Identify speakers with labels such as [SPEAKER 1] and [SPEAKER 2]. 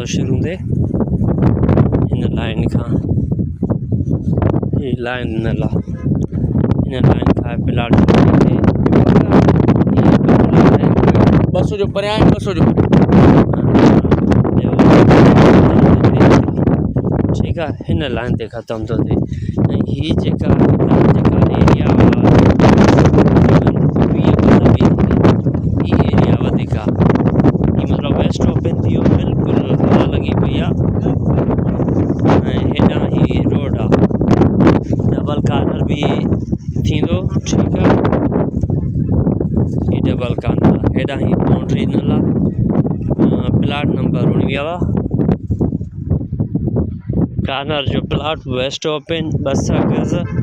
[SPEAKER 1] तो शुरू दे in line का ये लाइन नला इन लाइन का प्लाट
[SPEAKER 2] बसो जो पर आए बसो जो
[SPEAKER 1] ठीक है इन लाइन ते खत्म तो थे ही जेका एरिया एरिया वधिका मतलब वेस्ट ओपन थी बिल्कुल हवा लगी भैया हेडा ही रोड आ डबल कार्नर भी थी दो ठीक है ये डबल कार्नर हेडा ही बाउंड्री नला प्लाट नंबर 19 कार्नर जो प्लाट वेस्ट ओपन 200 गज